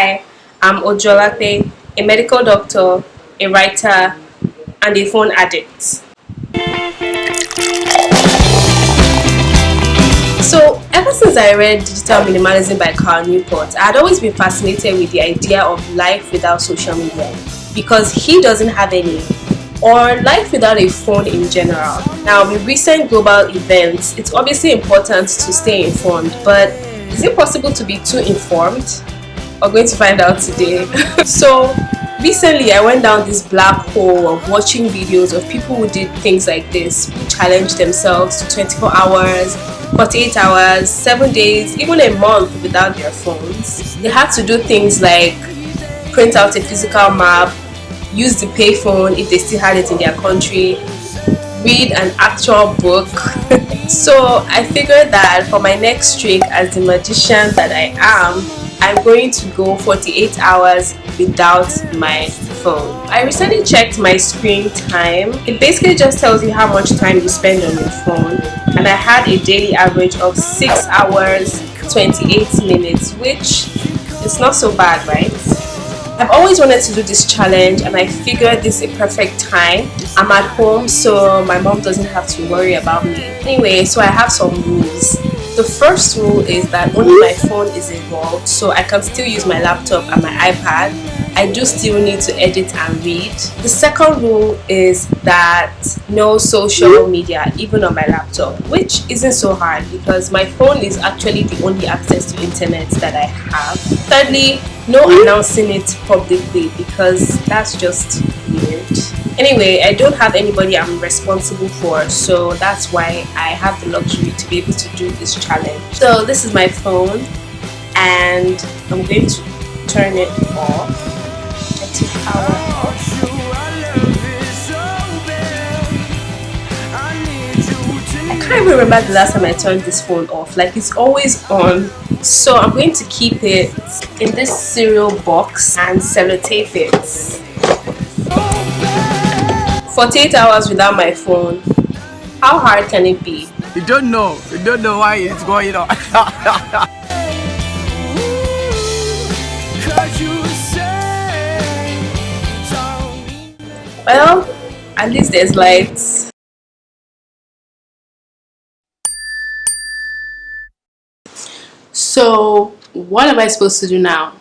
Hi, I'm Ojuolape, a medical doctor, a writer, and a phone addict. So, ever since I read Digital Minimalism by Carl Newport, I had always been fascinated with the idea of life without social media because he doesn't have any, or life without a phone in general. Now, with recent global events, it's obviously important to stay informed, but is it possible to be too informed? We're going to find out today. So recently I went down this black hole of watching videos of people who did things like this, who challenged themselves to 24 hours, 48 hours, 7 days, even a month without their phones. They had to do things like print out a physical map, use the payphone if they still had it in their country, read an actual book. So I figured that for my next streak as the magician that I am, I'm going to go 48 hours without my phone. I recently checked my screen time. It basically just tells you how much time you spend on your phone, and I had a daily average of 6 hours 28 minutes, which is not so bad, right? I've always wanted to do this challenge, and I figured this is a perfect time. I'm at home, so my mom doesn't have to worry about me. Anyway, so I have some rules. The first rule is that only my phone is involved, so I can still use my laptop and my iPad. I do still need to edit and read. The second rule is that no social media, even on my laptop, which isn't so hard because my phone is actually the only access to internet that I have. Thirdly, no announcing it publicly because that's just weird. Anyway, I don't have anybody I'm responsible for, so that's why I have the luxury to be able to do this challenge. So this is my phone, and I'm going to turn it off. I took power off. I can't even remember the last time I turned this phone off. Like, it's always on. So I'm going to keep it in this cereal box and sellotape it. 48 hours without my phone. How hard can it be? You don't know why it's going on. Well, at least there's lights. So, what am I supposed to do now?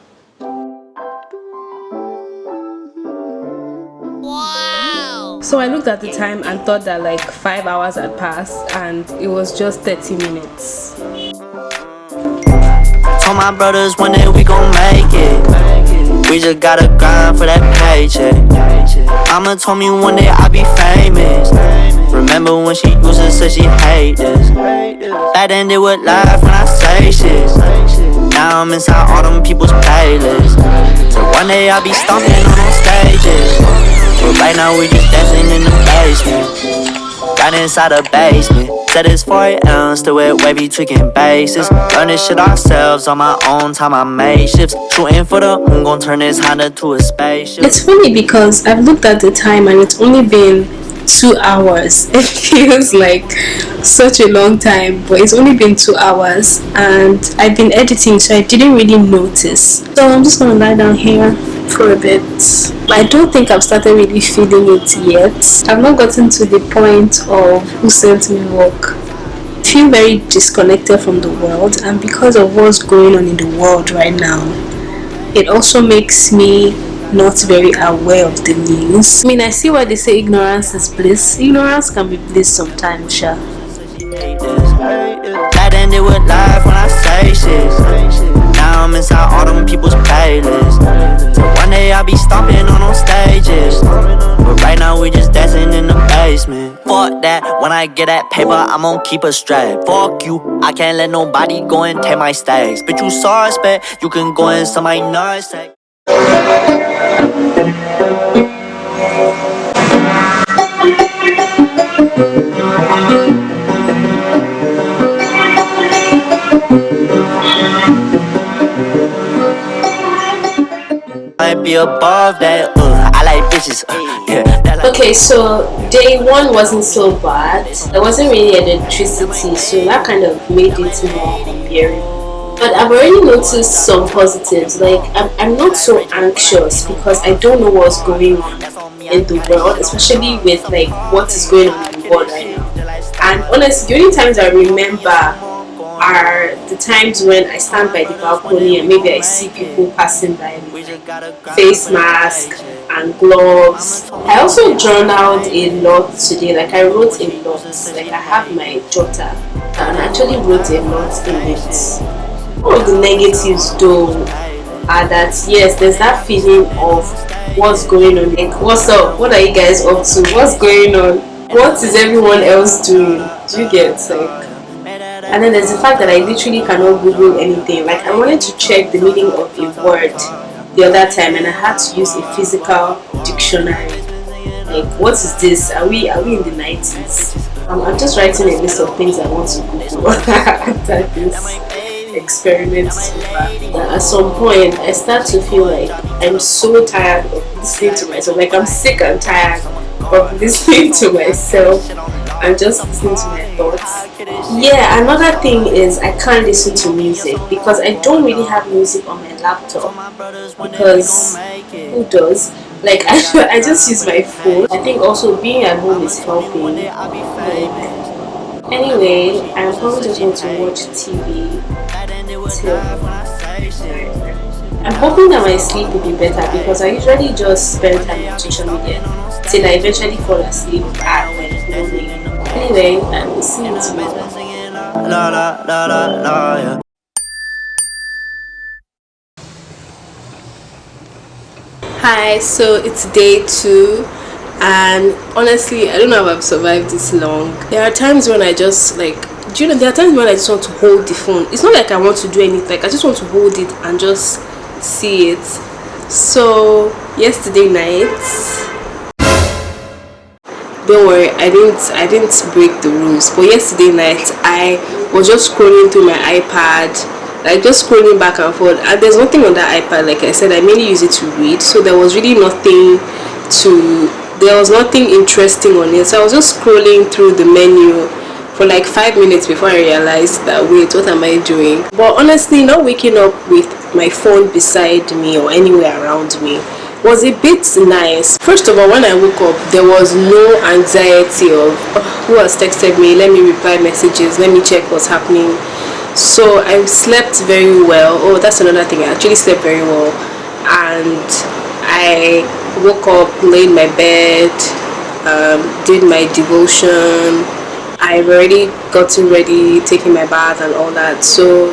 So I looked at the time and thought that like 5 hours had passed, and it was just 30 minutes. Told my brothers one day we gon' make it. We just gotta grind for that paycheck. Mama told me one day I'll be famous. Remember when she used to say she hate this? Back then they would laugh when I say shit. Now I'm inside all them people's playlists. So one day I'll be stomping on those stages. But right now we just dancing in the basement. Right inside the basement. Said it's 48hours, still with wavy tweaking bases. Learn this shit ourselves on my own time. I made shifts. Shooting for the moon, gon' turn this Honda to a spaceship. It's funny because I've looked at the time and it's only been 2 hours. It feels like such a long time, but it's only been 2 hours and I've been editing, so I didn't really notice. So I'm just gonna lie down here for a bit. I don't think I've started really feeling it yet. I've not gotten to the point of who sent me work. I feel very disconnected from the world, and because of what's going on in the world right now, it also makes me not very aware of the news. I mean, I see why they say ignorance is bliss. Ignorance can be bliss sometimes, sure. Back then they would laugh when I say shit. Now I'm inside all them people's playlists. So one day I'll be stomping on those stages. But right now we just dancing in the basement. Fuck that, when I get that paper I'm gon' keep it straight. Fuck you, I can't let nobody go and take my stacks. Bitch, you suspect, you can go and somebody nice. Might be above that, I like bitches, yeah. Okay, so day one wasn't so bad. There wasn't really electricity, so that kind of made it more bearable. But I've already noticed some positives. Like I'm not so anxious because I don't know what's going on in the world, especially with like what is going on in the world right now. And honestly, the only times I remember are the times when I stand by the balcony and maybe I see people passing by with like face mask and gloves. I also journaled a lot today. Like I wrote a lot. Like I have my jotter and I actually wrote a lot in it. One of the negatives though are that yes, there's that feeling of what's going on. Like what's up? What are you guys up to? What's going on? What is everyone else doing? Do you get like? And then there's the fact that I literally cannot Google anything. Like I wanted to check the meaning of a word the other time, and I had to use a physical dictionary. Like what is this? Are we in the 90s? I'm just writing a list of things I want to Google after this experiment so far. At some point I start to feel like I'm so tired of listening to myself. Like I'm sick and tired of listening to myself and just listening to my thoughts. Yeah, another thing is I can't listen to music because I don't really have music on my laptop because who does? Like I just use my phone. I think also being at home is helping. Like, anyway, I probably just want to watch TV till I'm hoping that my sleep will be better because I usually just spend time on social media till I eventually fall asleep at like morning. Anyway, I will see you tomorrow. Hi, so it's day 2, and honestly, I don't know how I've survived this long. There are times when I just like, do you know, there are times when I just want to hold the phone. It's not like I want to do anything, like I just want to hold it and just see it. So, yesterday night, don't worry, I didn't break the rules, but yesterday night I was just scrolling through my iPad, like just scrolling back and forth, and there's nothing on that iPad. Like I said, I mainly use it to read, so there was really nothing interesting on it. So I was just scrolling through the menu for like 5 minutes before I realized that wait, what am I doing? But honestly, not waking up with my phone beside me or anywhere around me was a bit nice. First of all, when I woke up, there was no anxiety of who has texted me, let me reply messages, let me check what's happening. So I slept very well. Oh, that's another thing, I actually slept very well. And I woke up, laid in my bed, did my devotion. I've already gotten ready, taking my bath and all that. So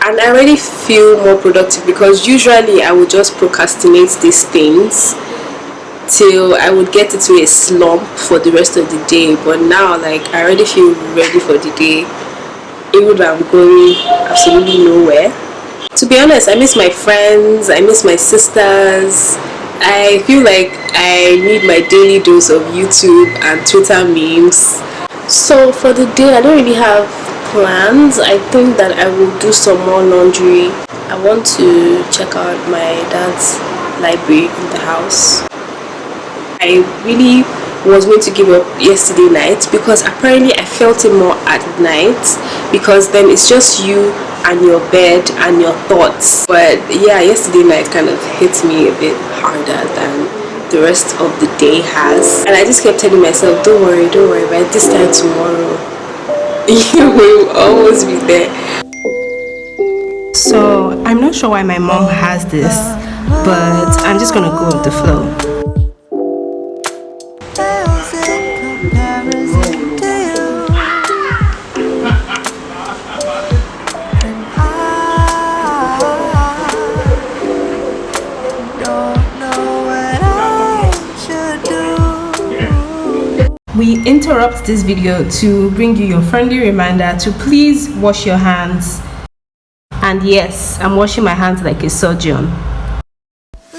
I already feel more productive because usually I would just procrastinate these things till I would get into a slump for the rest of the day. But now, like, I already feel ready for the day, even though I'm going absolutely nowhere. To be honest, I miss my friends, I miss my sisters. I feel like I need my daily dose of YouTube and Twitter memes. So for the day, I don't really have plans. I think that I will do some more laundry. I want to check out my dad's library in the house. I really was going to give up yesterday night because apparently I felt it more at night because then it's just you and your bed and your thoughts. But yeah, yesterday night kind of hit me a bit harder than the rest of the day has, and I just kept telling myself, don't worry, by this time tomorrow you will always be there. So I'm not sure why my mom has this, but I'm just gonna go with the flow. We interrupt this video to bring you your friendly reminder to please wash your hands. And yes, I'm washing my hands like a surgeon.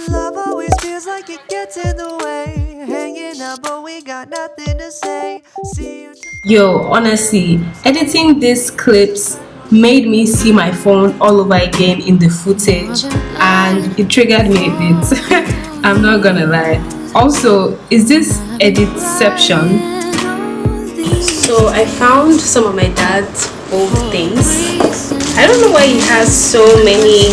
Love always feels like it gets in the way. Hanging out, but we got nothing to say. Yo, honestly, editing these clips made me see my phone all over again in the footage, and it triggered me a bit. I'm not gonna lie. Also, is this editception? So I found some of my dad's old things. I don't know why he has so many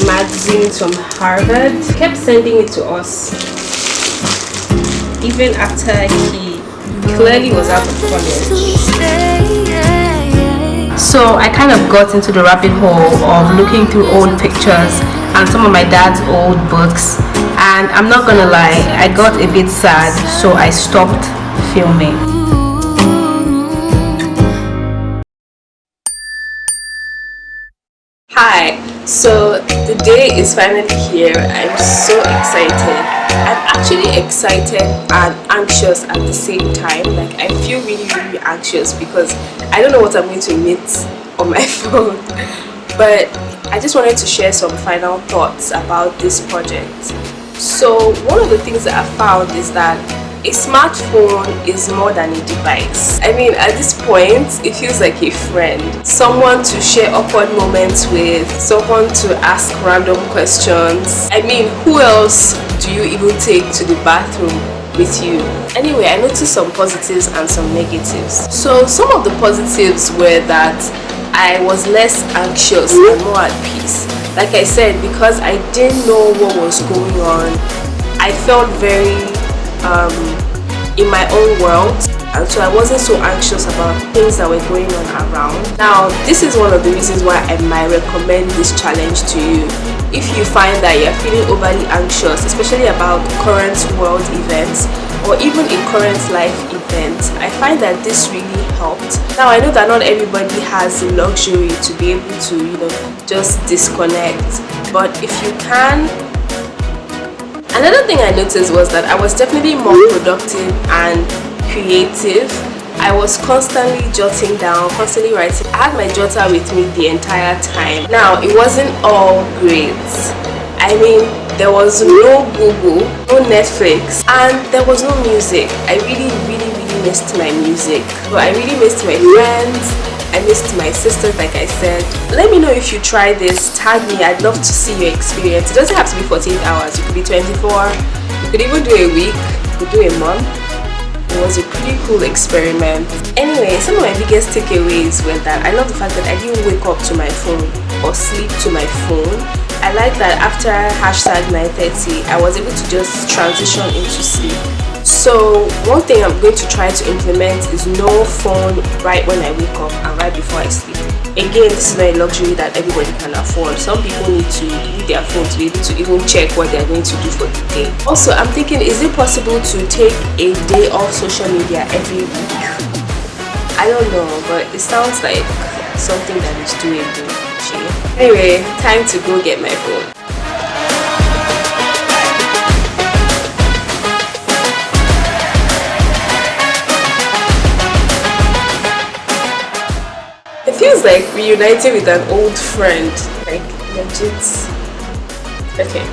magazines from Harvard. He kept sending it to us even after he clearly was out of college. So I kind of got into the rabbit hole of looking through old pictures and some of my dad's old books, and I'm not gonna lie, I got a bit sad, so I stopped filming. Hi, so the day is finally here. I'm so excited. I'm actually excited and anxious at the same time. Like, I feel really, really anxious because I don't know what I'm going to meet on my phone. But I just wanted to share some final thoughts about this project. So one of the things that I found is that a smartphone is more than a device. I mean, at this point, it feels like a friend. Someone to share awkward moments with, someone to ask random questions. I mean, who else do you even take to the bathroom with you? Anyway, I noticed some positives and some negatives. So some of the positives were that I was less anxious and more at peace. Like I said, because I didn't know what was going on, I felt very in my own world, and so I wasn't so anxious about things that were going on around. Now, this is one of the reasons why I might recommend this challenge to you. If you find that you're feeling overly anxious, especially about current world events or even a current life event, I find that this really helped. Now, I know that not everybody has the luxury to be able to, just disconnect, but if you can. Another thing I noticed was that I was definitely more productive and creative. I was constantly jotting down, constantly writing. I had my jotter with me the entire time. Now, it wasn't all great. I mean, there was no Google, no Netflix, and there was no music. I really, really, really missed my music. So I really missed my friends. I missed my sisters, like I said. Let me know if you try this. Tag me. I'd love to see your experience. It doesn't have to be 48 hours. It could be 24. You could even do a week. You could do a month. It was a pretty cool experiment. Anyway, some of my biggest takeaways were that I love the fact that I didn't wake up to my phone or sleep to my phone. I like that after #930, I was able to just transition into sleep. So one thing I'm going to try to implement is no phone right when I wake up and right before I sleep. Again, this is not a luxury that everybody can afford. Some people need to use their phone to be able to even check what they're going to do for the day. Also, I'm thinking, is it possible to take a day off social media every week? I don't know, but it sounds like something that is doable. Anyway, time to go get my phone. It feels like reuniting with an old friend, like legit. Okay.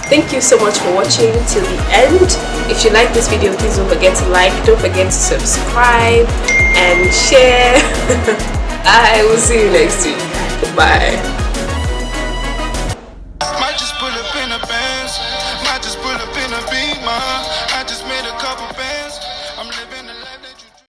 Thank you so much for watching till the end. If you like this video, please don't forget to like, don't forget to subscribe and share. I will see you next week. Bye.